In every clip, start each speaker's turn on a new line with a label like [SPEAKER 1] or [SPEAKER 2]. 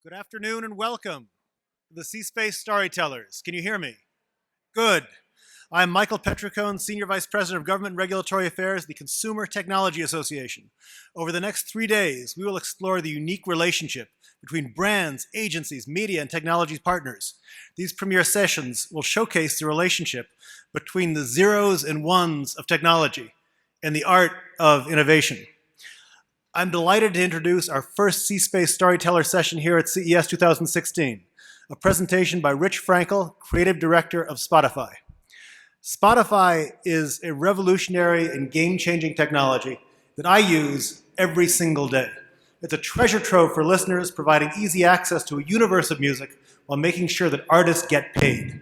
[SPEAKER 1] Good afternoon and welcome to the C-Space Storytellers. Can you hear me? Good. I'm Michael Petricone, Senior Vice President of Government and Regulatory Affairs at the Consumer Technology Association. Over the next 3 days, we will explore the unique relationship between brands, agencies, media, and technology partners. These premier sessions will showcase the relationship between the zeros and ones of technology and the art of innovation. I'm delighted to introduce our first C-Space Storyteller session here at CES 2016, a presentation by Rich Frankel, Creative Director of Spotify. Spotify is a revolutionary and game-changing technology that I use every single day. It's a treasure trove for listeners, providing easy access to a universe of music while making sure that artists get paid.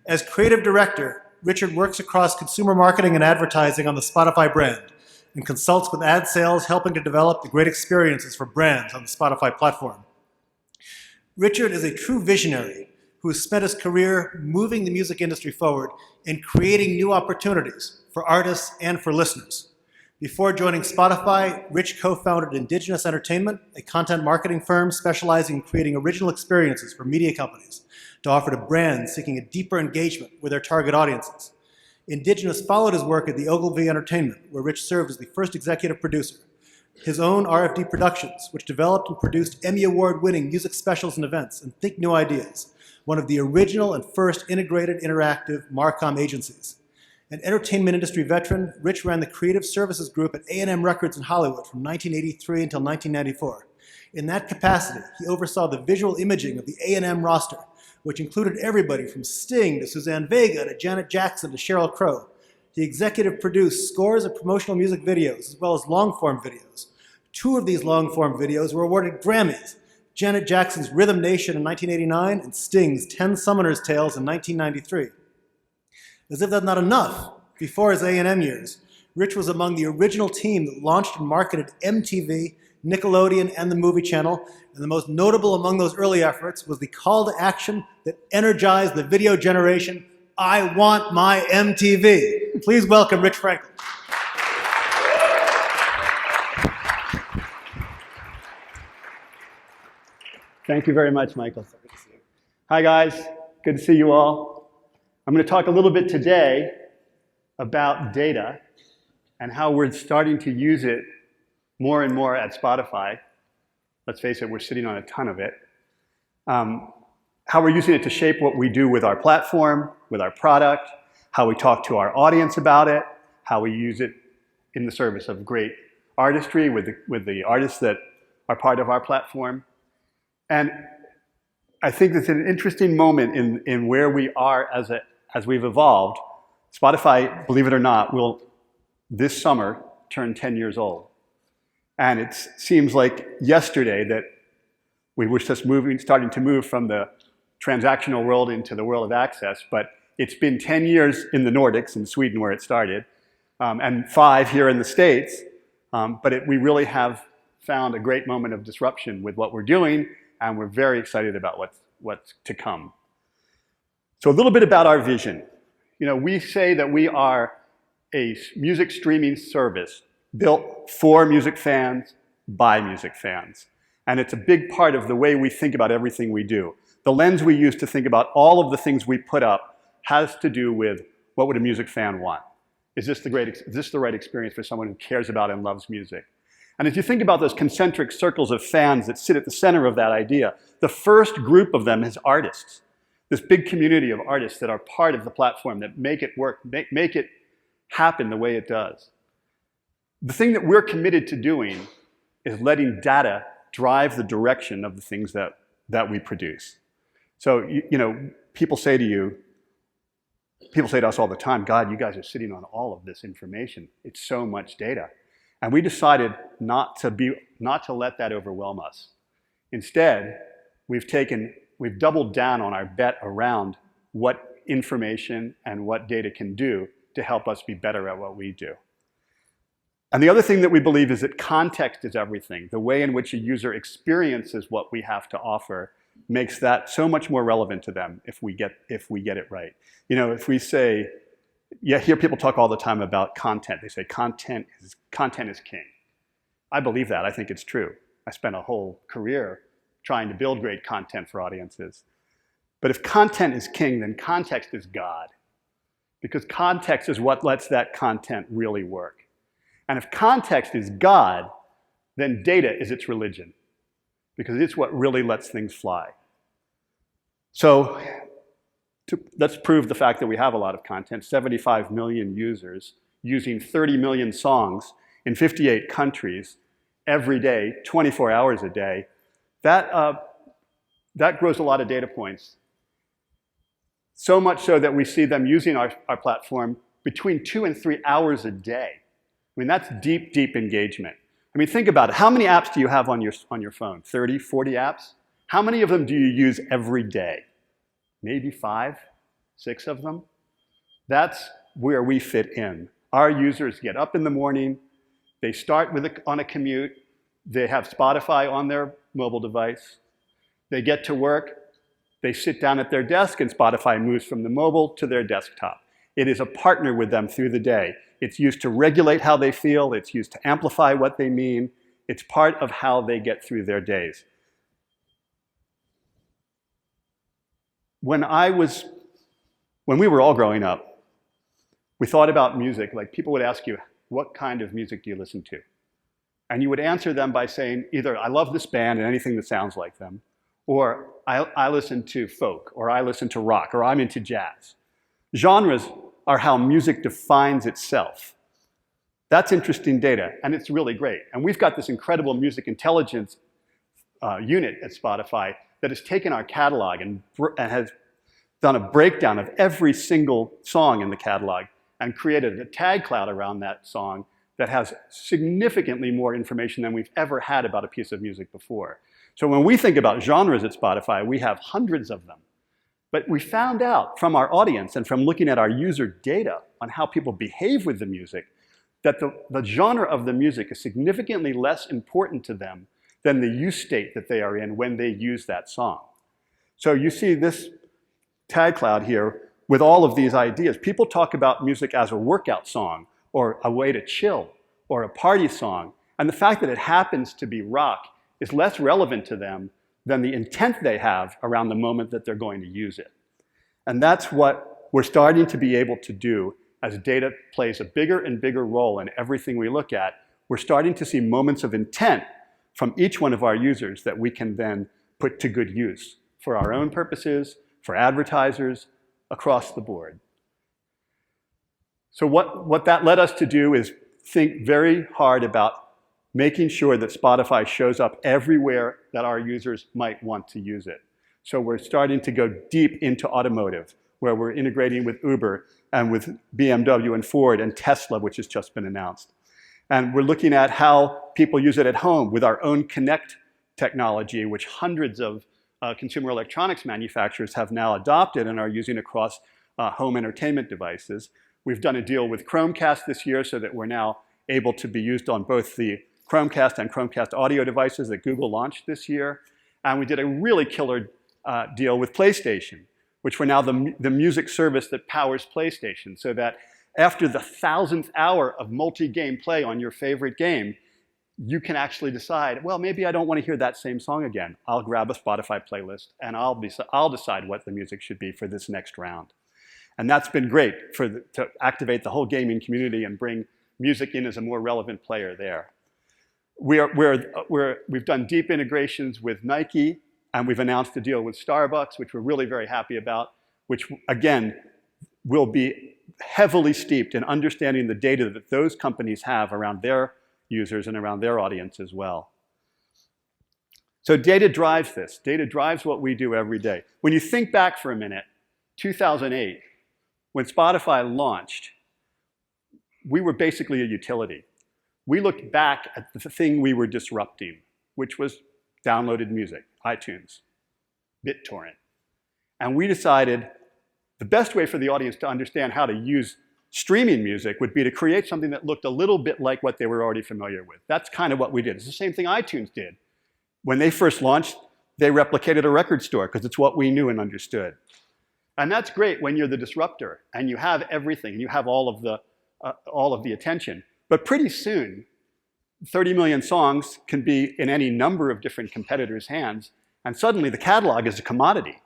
[SPEAKER 1] As creative director, Richard works across consumer marketing and advertising on the Spotify brand and consults with ad sales, helping to develop the great experiences for brands on the Spotify platform. Richard is a true visionary who has spent his career moving the music industry forward and creating new opportunities for artists and for listeners. Before joining Spotify, Rich co-founded Indigenous Entertainment, a content marketing firm specializing in creating original experiences for media companies to offer to brands seeking a deeper engagement with their target audiences. Indigenous followed his work at the Ogilvy Entertainment, where Rich served as the first executive producer. His own RFD Productions, which developed and produced Emmy Award-winning music specials and events, and Think New Ideas, one of the original and first integrated interactive Marcom agencies. An entertainment industry veteran, Rich ran the creative services group at A&M Records in Hollywood from 1983 until 1994. In that capacity, he oversaw the visual imaging of the A&M roster, which included everybody from Sting to Suzanne Vega to Janet Jackson to Sheryl Crow. He executive produced scores of promotional music videos as well as long-form videos. 2 of these long-form videos were awarded Grammys, Janet Jackson's Rhythm Nation in 1989 and Sting's 10 Summoner's Tales in 1993. As if that's not enough, before his A&M years, Rich was among the original team that launched and marketed MTV, Nickelodeon, and the Movie Channel, and the most notable among those early efforts was the call to action that energized the video generation, "I want my MTV." Please welcome Rich Frankel.
[SPEAKER 2] Thank you very much, Michael. Hi, guys. Good to see you all. I'm going to talk a little bit today about data and how we're starting to use it more and more at Spotify. Let's face it, we're sitting on a ton of it. How we're using it to shape what we do with our platform, with our product, how we talk to our audience about it, how we use it in the service of great artistry with the artists that are part of our platform. And I think it's an interesting moment in where we are as we've evolved. Spotify, believe it or not, will this summer turn 10 years old. And it seems like yesterday that we were just starting to move from the transactional world into the world of access, but it's been 10 years in the Nordics, in Sweden where it started, and 5 here in the States, but we really have found a great moment of disruption with what we're doing, and we're very excited about what's to come. So a little bit about our vision. You know, we say that we are a music streaming service built for music fans, by music fans. And it's a big part of the way we think about everything we do. The lens we use to think about all of the things we put up has to do with what would a music fan want? Is this the right experience for someone who cares about and loves music? And if you think about those concentric circles of fans that sit at the center of that idea, the first group of them is artists. This big community of artists that are part of the platform that make it work, make it happen the way it does. The thing that we're committed to doing is letting data drive the direction of the things that we produce. So, you know, people say to us all the time, God, you guys are sitting on all of this information. It's so much data. And we decided not to let that overwhelm us. Instead, we've doubled down on our bet around what information and what data can do to help us be better at what we do. And the other thing that we believe is that context is everything. The way in which a user experiences what we have to offer makes that so much more relevant to them if we get it right. You know, if we say, yeah, hear people talk all the time about content. They say content is king. I believe that. I think it's true. I spent a whole career trying to build great content for audiences. But if content is king, then context is God. Because context is what lets that content really work. And if context is God, then data is its religion. Because it's what really lets things fly. So let's prove the fact that we have a lot of content. 75 million users using 30 million songs in 58 countries every day, 24 hours a day. That grows a lot of data points. So much so that we see them using our platform between 2 and 3 hours a day. I mean, that's deep, deep engagement. I mean, think about it. How many apps do you have on your phone? 30, 40 apps? How many of them do you use every day? Maybe 5, 6 of them? That's where we fit in. Our users get up in the morning, they start on a commute, they have Spotify on their mobile device, they get to work, they sit down at their desk, and Spotify moves from the mobile to their desktop. It is a partner with them through the day. It's used to regulate how they feel, it's used to amplify what they mean, it's part of how they get through their days. When we were all growing up, we thought about music, like people would ask you, what kind of music do you listen to? And you would answer them by saying either, I love this band and anything that sounds like them, or I listen to folk, or I listen to rock, or I'm into jazz. Genres are how music defines itself. That's interesting data, and it's really great. And we've got this incredible music intelligence unit at Spotify that has taken our catalog and has done a breakdown of every single song in the catalog and created a tag cloud around that song that has significantly more information than we've ever had about a piece of music before. So when we think about genres at Spotify, we have hundreds of them. But we found out from our audience and from looking at our user data on how people behave with the music that the genre of the music is significantly less important to them than the use state that they are in when they use that song. So you see this tag cloud here with all of these ideas. People talk about music as a workout song, or a way to chill, or a party song. And the fact that it happens to be rock is less relevant to them than the intent they have around the moment that they're going to use it. And that's what we're starting to be able to do as data plays a bigger and bigger role in everything we look at. We're starting to see moments of intent from each one of our users that we can then put to good use for our own purposes, for advertisers, across the board. So what that led us to do is think very hard about making sure that Spotify shows up everywhere that our users might want to use it. So we're starting to go deep into automotive, where we're integrating with Uber and with BMW and Ford and Tesla, which has just been announced. And we're looking at how people use it at home with our own Connect technology, which hundreds of consumer electronics manufacturers have now adopted and are using across home entertainment devices. We've done a deal with Chromecast this year so that we're now able to be used on both the Chromecast and Chromecast audio devices that Google launched this year. And we did a really killer deal with PlayStation, which we're now the music service that powers PlayStation, so that after the 1,000th hour of multi-game play on your favorite game, you can actually decide, well, maybe I don't want to hear that same song again. I'll grab a Spotify playlist and I'll decide what the music should be for this next round. And that's been great to activate the whole gaming community and bring music in as a more relevant player there. We've done deep integrations with Nike, and we've announced a deal with Starbucks, which we're really very happy about, which again will be heavily steeped in understanding the data that those companies have around their users and around their audience as well. So data drives this. Data drives what we do every day. When you think back for a minute, 2008, when Spotify launched, we were basically a utility. We looked back at the thing we were disrupting, which was downloaded music, iTunes, BitTorrent. And we decided the best way for the audience to understand how to use streaming music would be to create something that looked a little bit like what they were already familiar with. That's kind of what we did. It's the same thing iTunes did. When they first launched, they replicated a record store because it's what we knew and understood. And that's great when you're the disruptor and you have everything and you have all of the attention. But pretty soon, 30 million songs can be in any number of different competitors' hands, And suddenly the catalog is a commodity.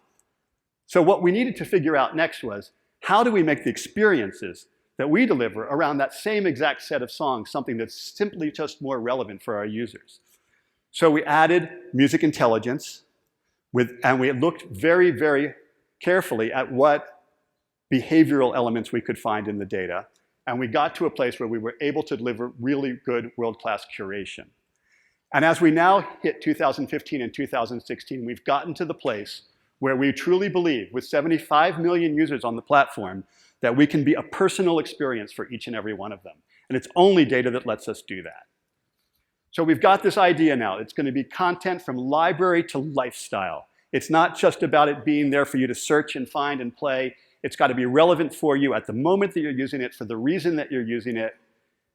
[SPEAKER 2] So what we needed to figure out next was, how do we make the experiences that we deliver around that same exact set of songs something that's simply just more relevant for our users? So we added music intelligence, and we looked very, very carefully at what behavioral elements we could find in the data. And we got to a place where we were able to deliver really good world-class curation. And as we now hit 2015 and 2016, we've gotten to the place where we truly believe, with 75 million users on the platform, that we can be a personal experience for each and every one of them. And it's only data that lets us do that. So we've got this idea now. It's going to be content from library to lifestyle. It's not just about it being there for you to search and find and play. It's got to be relevant for you at the moment that you're using it, for the reason that you're using it,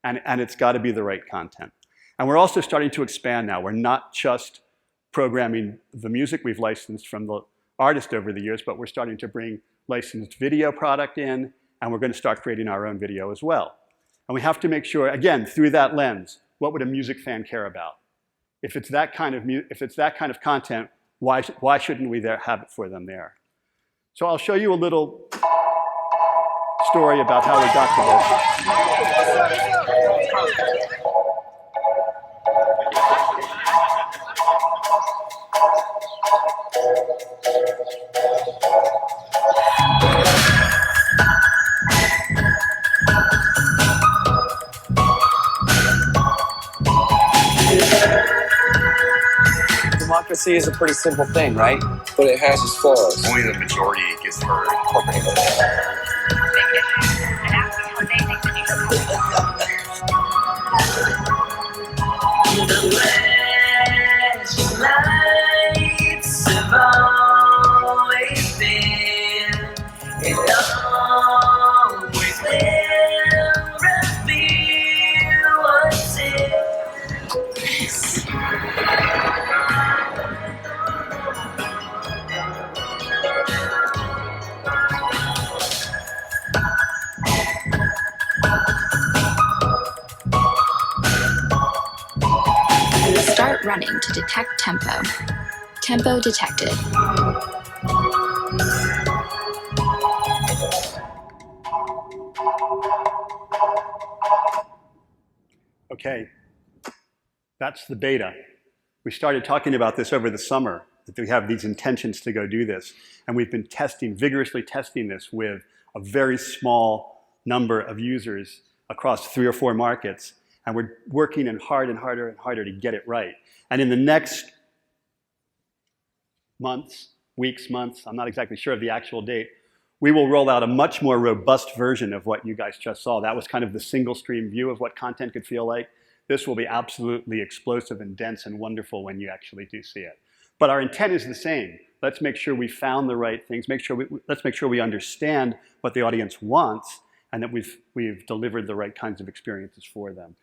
[SPEAKER 2] and it's got to be the right content. And we're also starting to expand now. We're not just programming the music we've licensed from the artist over the years, but we're starting to bring licensed video product in, and we're going to start creating our own video as well. And we have to make sure, again, through that lens, what would a music fan care about? If it's that kind of content, why shouldn't we have it for them there? So I'll show you a little story about how we got to this.
[SPEAKER 3] Democracy is a pretty simple thing, right? But it has its flaws.
[SPEAKER 4] Only the majority gets heard.
[SPEAKER 5] Lights have always been, it always will reveal what's in.
[SPEAKER 6] Start running to detect tempo. Tempo detected.
[SPEAKER 2] Okay, that's the beta. We started talking about this over the summer, that we have these intentions to go do this. And we've been vigorously testing this with a very small number of users across 3 or 4 markets. And we're working harder and harder to get it right. And in the next weeks, months, I'm not exactly sure of the actual date, we will roll out a much more robust version of what you guys just saw. That was kind of the single stream view of what content could feel like. This will be absolutely explosive and dense and wonderful when you actually do see it. But our intent is the same. Let's make sure we found the right things. Let's make sure we understand what the audience wants, and that we've delivered the right kinds of experiences for them.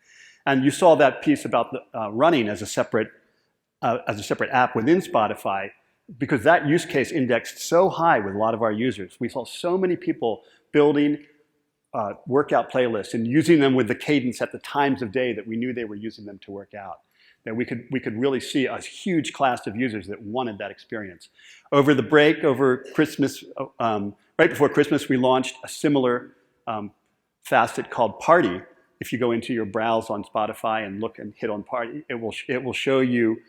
[SPEAKER 2] And you saw that piece about the, running as a separate app within Spotify, because that use case indexed so high with a lot of our users. We saw so many people building workout playlists and using them with the cadence at the times of day that we knew they were using them to work out, that we could really see a huge class of users that wanted that experience. Over the break, over Christmas, right before Christmas, we launched a similar facet called Party. If you go into your browse on Spotify and look and hit on Party, it will show you,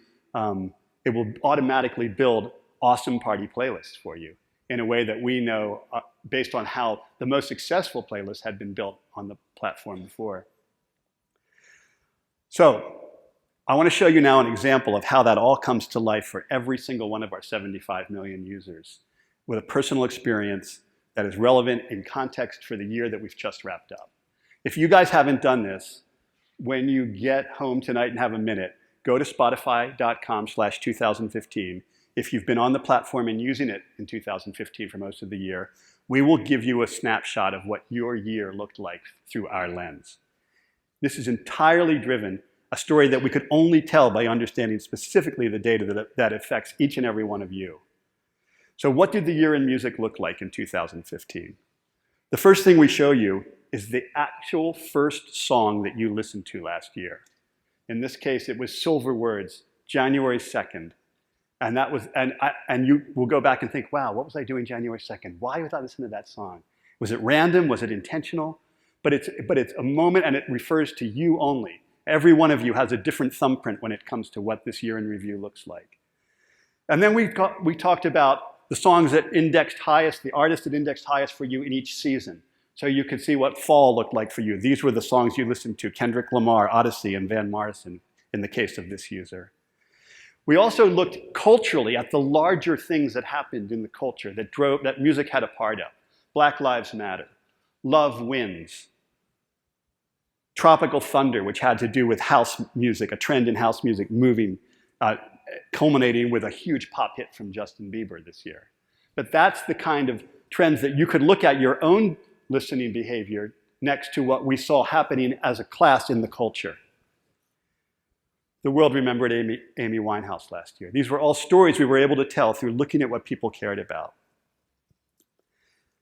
[SPEAKER 2] it will automatically build awesome party playlists for you in a way that we know based on how the most successful playlists had been built on the platform before. So I want to show you now an example of how that all comes to life for every single one of our 75 million users with a personal experience that is relevant in context for the year that we've just wrapped up. If you guys haven't done this, when you get home tonight and have a minute, go to spotify.com/2015. If you've been on the platform and using it in 2015 for most of the year, we will give you a snapshot of what your year looked like through our lens. This is entirely driven, a story that we could only tell by understanding specifically the data that affects each and every one of you. So what did the year in music look like in 2015? The first thing we show you is the actual first song that you listened to last year. In this case, it was Silver Words, January 2nd. And that was, and you will go back and think, wow, what was I doing January 2nd? Why was I listening to that song? Was it random? Was it intentional? But it's a moment, and it refers to you only. Every one of you has a different thumbprint when it comes to what this year in review looks like. And then we talked about the songs that indexed highest, the artists that indexed highest for you in each season. So you could see what fall looked like for you. These were the songs you listened to: Kendrick Lamar, Odyssey, and Van Morrison, in the case of this user. We also looked culturally at the larger things that happened in the culture that music had a part of. Black Lives Matter, Love Wins, Tropical Thunder, which had to do with house music, a trend in house music moving, culminating with a huge pop hit from Justin Bieber this year. But that's the kind of trends that you could look at your own listening behavior next to what we saw happening as a class in the culture. The world remembered Amy Winehouse last year. These were all stories we were able to tell through looking at what people cared about.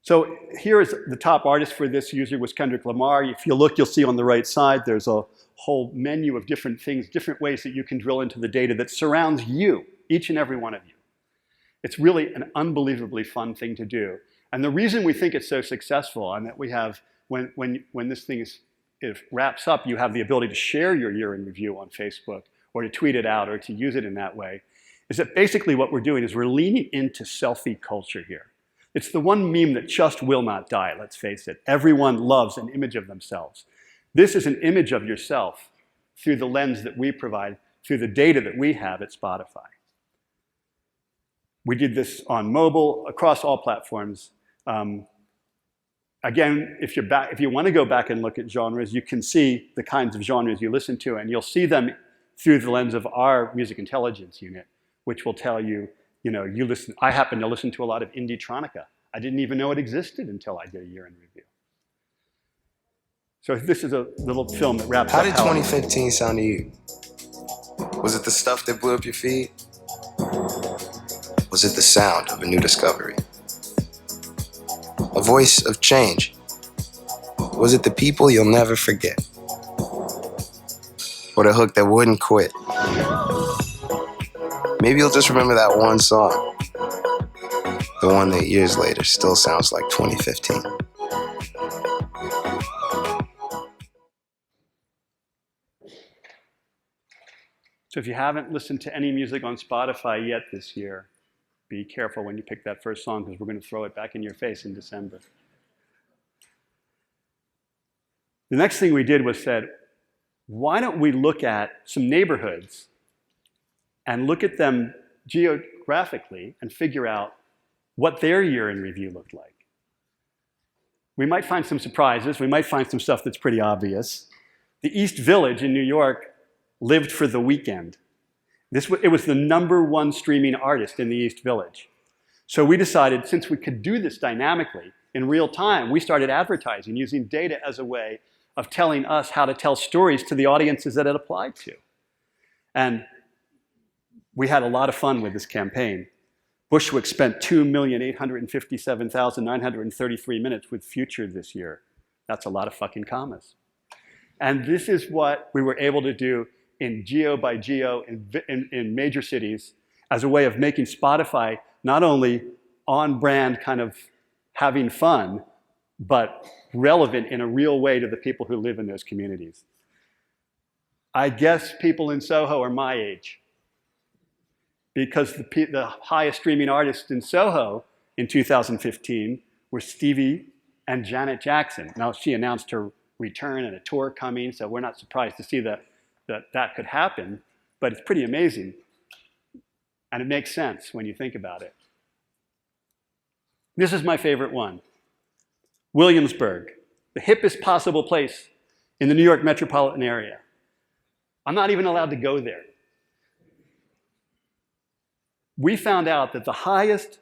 [SPEAKER 2] So here is the top artist for this user was Kendrick Lamar. If you look, you'll see on the right side, there's a whole menu of different things, different ways that you can drill into the data that surrounds you, each and every one of you. It's really an unbelievably fun thing to do. And the reason we think it's so successful, and that we have, when this thing it wraps up, you have the ability to share your year in review on Facebook, or to tweet it out, or to use it in that way, is that basically what we're doing is we're leaning into selfie culture here. It's the one meme that just will not die, let's face it. Everyone loves an image of themselves. This is an image of yourself through the lens that we provide, through the data that we have at Spotify. We did this on mobile, across all platforms. Again, if you want to go back and look at genres, you can see the kinds of genres you listen to, and you'll see them through the lens of our music intelligence unit, which will tell you, I happen to listen to a lot of indie-tronica. I didn't even know it existed until I did a year in review. So this is a little film that wraps up.
[SPEAKER 4] How did 2015 sound to you? Was it the stuff that blew up your feed? Was it the sound of a new discovery? A voice of change? Was it the people you'll never forget? Or the hook that wouldn't quit? Maybe you'll just remember that one song. The one that years later still sounds like 2015.
[SPEAKER 2] So if you haven't listened to any music on Spotify yet this year, be careful when you pick that first song, because we're going to throw it back in your face in December. The next thing we did was said, why don't we look at some neighborhoods and look at them geographically and figure out what their year in review looked like. We might find some surprises. We might find some stuff that's pretty obvious. The East Village in New York lived for The Weeknd. It was the #1 streaming artist in the East Village. So we decided, since we could do this dynamically in real time, we started advertising using data as a way of telling us how to tell stories to the audiences that it applied to. And we had a lot of fun with this campaign. Bushwick spent 2,857,933 minutes with Future this year. That's a lot of fucking commas. And this is what we were able to do in geo by geo in major cities as a way of making Spotify not only on brand, kind of having fun, but relevant in a real way to the people who live in those communities. I guess people in Soho are my age, because the highest streaming artists in Soho in 2015 were Stevie and Janet Jackson. Now, she announced her return and a tour coming, so we're not surprised to see that could happen, but it's pretty amazing. And it makes sense when you think about it. This is my favorite one. Williamsburg, the hippest possible place in the New York metropolitan area. I'm not even allowed to go there. We found out that the highest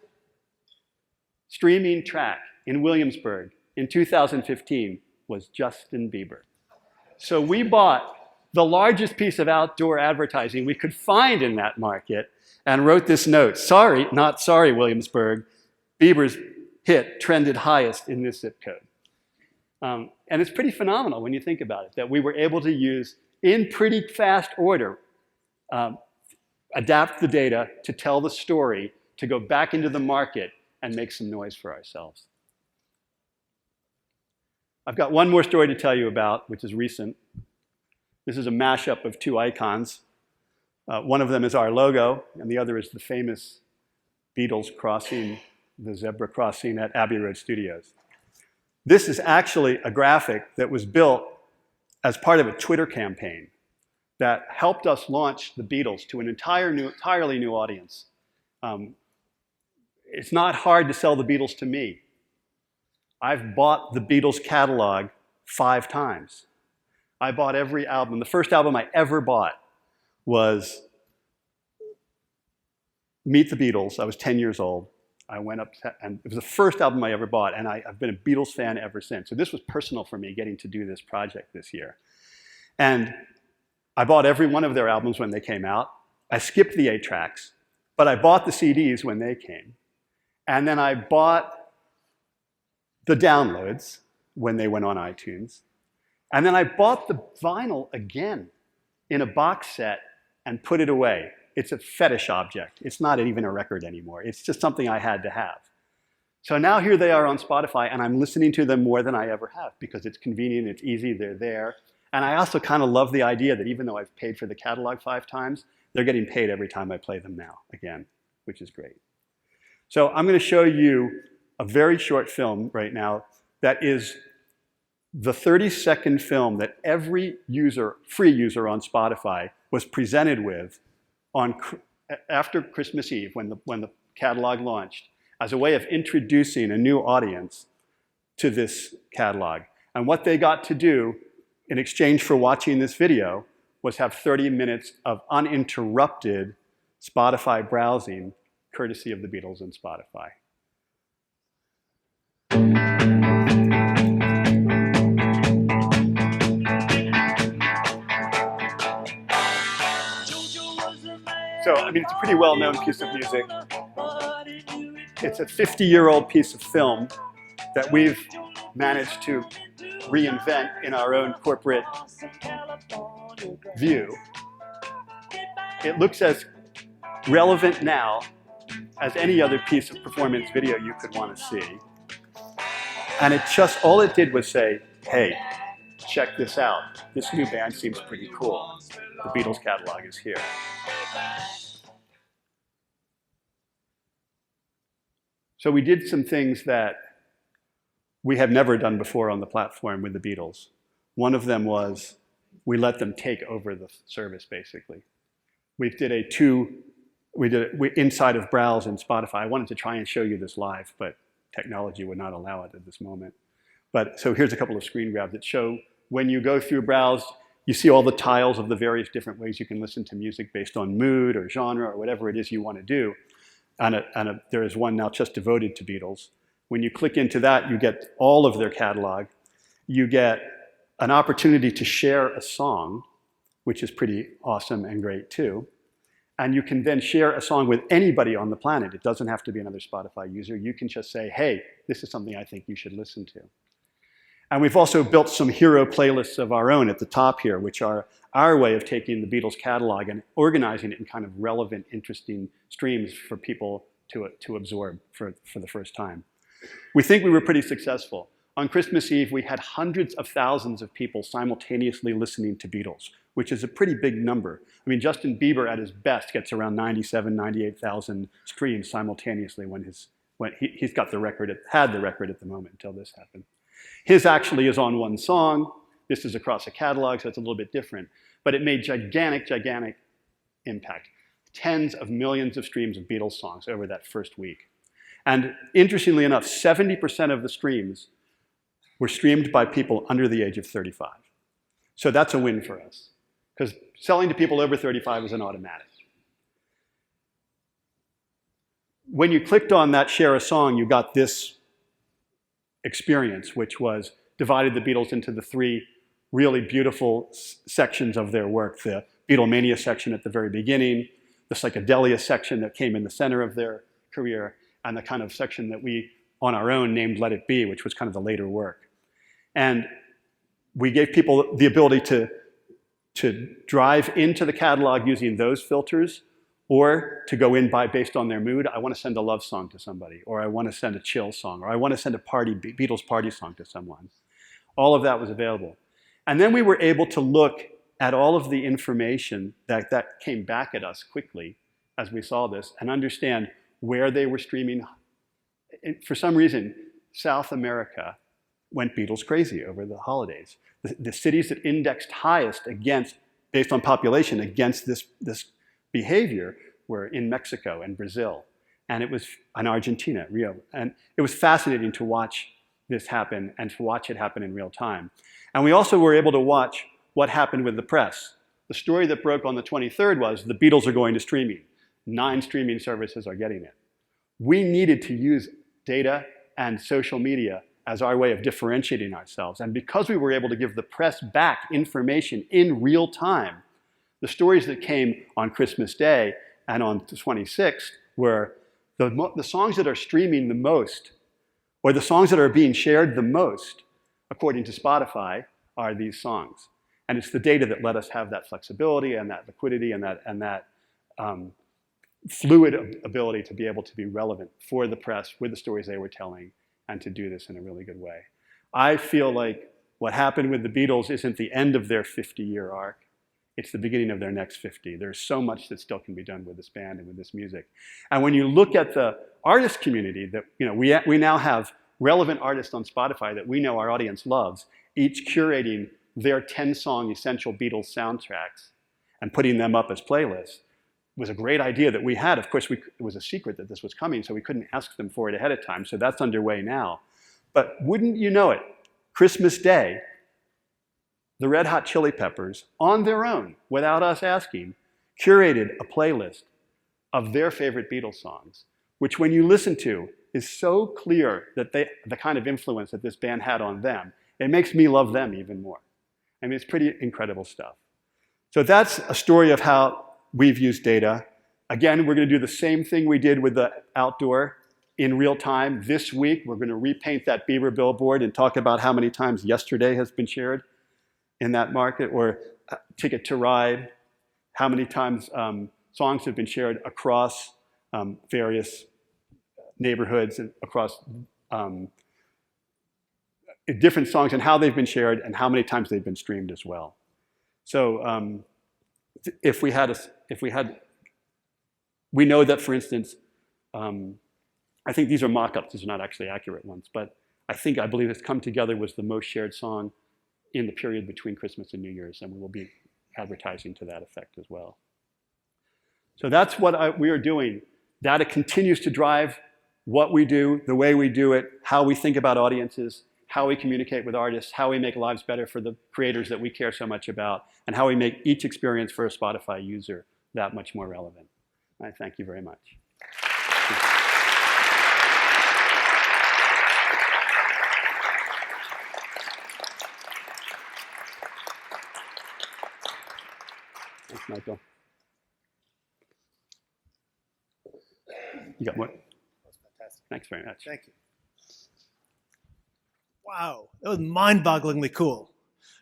[SPEAKER 2] streaming track in Williamsburg in 2015 was Justin Bieber. So we bought the largest piece of outdoor advertising we could find in that market and wrote this note: sorry, not sorry, Williamsburg, Bieber's hit trended highest in this zip code. And it's pretty phenomenal when you think about it, that we were able to use, in pretty fast order, adapt the data to tell the story, to go back into the market and make some noise for ourselves. I've got one more story to tell you about, which is recent. This is a mashup of two icons. One of them is our logo, and the other is the famous Beatles crossing, the zebra crossing at Abbey Road Studios. This is actually a graphic that was built as part of a Twitter campaign that helped us launch the Beatles to an entirely new audience. It's not hard to sell the Beatles to me. I've bought the Beatles catalog 5 times. I bought every album. The first album I ever bought was Meet the Beatles. I was 10 years old. I went up, and it was the first album I ever bought, and I've been a Beatles fan ever since. So this was personal for me, getting to do this project this year. And I bought every one of their albums when they came out. I skipped the 8 tracks, but I bought the CDs when they came. And then I bought the downloads when they went on iTunes. And then I bought the vinyl again in a box set and put it away. It's a fetish object. It's not even a record anymore. It's just something I had to have. So now here they are on Spotify, and I'm listening to them more than I ever have because it's convenient, it's easy, they're there. And I also kind of love the idea that even though I've paid for the catalog 5 times, they're getting paid every time I play them now, again, which is great. So I'm going to show you a very short film right now that is the 30-second film that every user, free user on Spotify was presented with after Christmas Eve when the catalog launched as a way of introducing a new audience to this catalog. And what they got to do in exchange for watching this video was have 30 minutes of uninterrupted Spotify browsing, courtesy of the Beatles and Spotify. So, I mean, it's a pretty well-known piece of music. It's a 50-year-old piece of film that we've managed to reinvent in our own corporate view. It looks as relevant now as any other piece of performance video you could want to see. And it just, all it did was say, hey, check this out. This new band seems pretty cool. The Beatles catalog is here. So we did some things that we have never done before on the platform with the Beatles. One of them was we let them take over the service, basically. We did inside of Browse and Spotify. I wanted to try and show you this live, but technology would not allow it at this moment. But so here's a couple of screen grabs that show when you go through Browse, you see all the tiles of the various different ways you can listen to music based on mood or genre or whatever it is you want to do. And there is one now just devoted to Beatles. When you click into that, you get all of their catalog. You get an opportunity to share a song, which is pretty awesome and great too. And you can then share a song with anybody on the planet. It doesn't have to be another Spotify user. You can just say, hey, this is something I think you should listen to. And we've also built some hero playlists of our own at the top here, which are our way of taking the Beatles catalog and organizing it in kind of relevant, interesting streams for people to absorb for the first time. We think we were pretty successful. On Christmas Eve, we had hundreds of thousands of people simultaneously listening to Beatles, which is a pretty big number. I mean, Justin Bieber at his best gets around 97, 98,000 streams simultaneously when he's got the record, had the record at the moment until this happened. His actually is on one song. This is across a catalog, so it's a little bit different. But it made gigantic, gigantic impact. Tens of millions of streams of Beatles songs over that first week. And interestingly enough, 70% of the streams were streamed by people under the age of 35. So that's a win for us, because selling to people over 35 is an automatic. When you clicked on that share a song, you got this experience, which was divided the Beatles into the 3 really beautiful sections of their work. The Beatlemania section at the very beginning, the psychedelia section that came in the center of their career, and the kind of section that we, on our own, named Let It Be, which was kind of the later work. And we gave people the ability to drive into the catalog using those filters, or to go in based on their mood. I want to send a love song to somebody, or I want to send a chill song, or I want to send a Beatles party song to someone. All of that was available. And then we were able to look at all of the information that came back at us quickly as we saw this and understand where they were streaming. For some reason, South America went Beatles crazy over the holidays. The cities that indexed highest based on population against this behavior were in Mexico and Brazil, and it was in Argentina, Rio. And it was fascinating to watch this happen and to watch it happen in real time. And we also were able to watch what happened with the press. The story that broke on the 23rd was the Beatles are going to streaming. 9 streaming services are getting it. We needed to use data and social media as our way of differentiating ourselves. And because we were able to give the press back information in real time, the stories that came on Christmas Day and on the 26th were the songs that are streaming the most, or the songs that are being shared the most, according to Spotify, are these songs. And it's the data that let us have that flexibility and that liquidity and that fluid ability to be able to be relevant for the press with the stories they were telling and to do this in a really good way. I feel like what happened with the Beatles isn't the end of their 50-year arc. It's the beginning of their next 50. There's so much that still can be done with this band and with this music. And when you look at the artist community, that we now have relevant artists on Spotify that we know our audience loves, each curating their 10-song essential Beatles soundtracks and putting them up as playlists, was a great idea that we had. Of course, it was a secret that this was coming, so we couldn't ask them for it ahead of time. So that's underway now. But wouldn't you know it, Christmas Day, the Red Hot Chili Peppers, on their own, without us asking, curated a playlist of their favorite Beatles songs, which when you listen to is so clear that the kind of influence that this band had on them, it makes me love them even more. I mean, it's pretty incredible stuff. So that's a story of how we've used data. Again, we're going to do the same thing we did with the outdoor in real time. This week, we're going to repaint that Bieber billboard and talk about how many times Yesterday has been shared in that market, or Ticket to Ride, how many times songs have been shared across various neighborhoods and across different songs, and how they've been shared and how many times they've been streamed as well. So we know that, for instance, I think these are mock-ups, these are not actually accurate ones, but I believe it's Come Together was the most shared song in the period between Christmas and New Year's, and we will be advertising to that effect as well. So that's what we are doing. Data continues to drive what we do, the way we do it, how we think about audiences, how we communicate with artists, how we make lives better for the creators that we care so much about, and how we make each experience for a Spotify user that much more relevant. I thank you very much. Thanks, Michael. You got more?
[SPEAKER 1] That was fantastic.
[SPEAKER 2] Thanks very much.
[SPEAKER 1] Thank you. Wow, that was mind-bogglingly cool.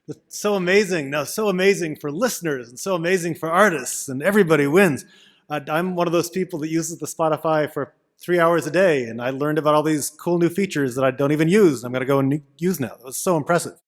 [SPEAKER 1] It's so amazing. Now, so amazing for listeners and so amazing for artists, and everybody wins. I'm one of those people that uses the Spotify for 3 hours a day, and I learned about all these cool new features that I don't even use. I'm going to go and use now. That was so impressive.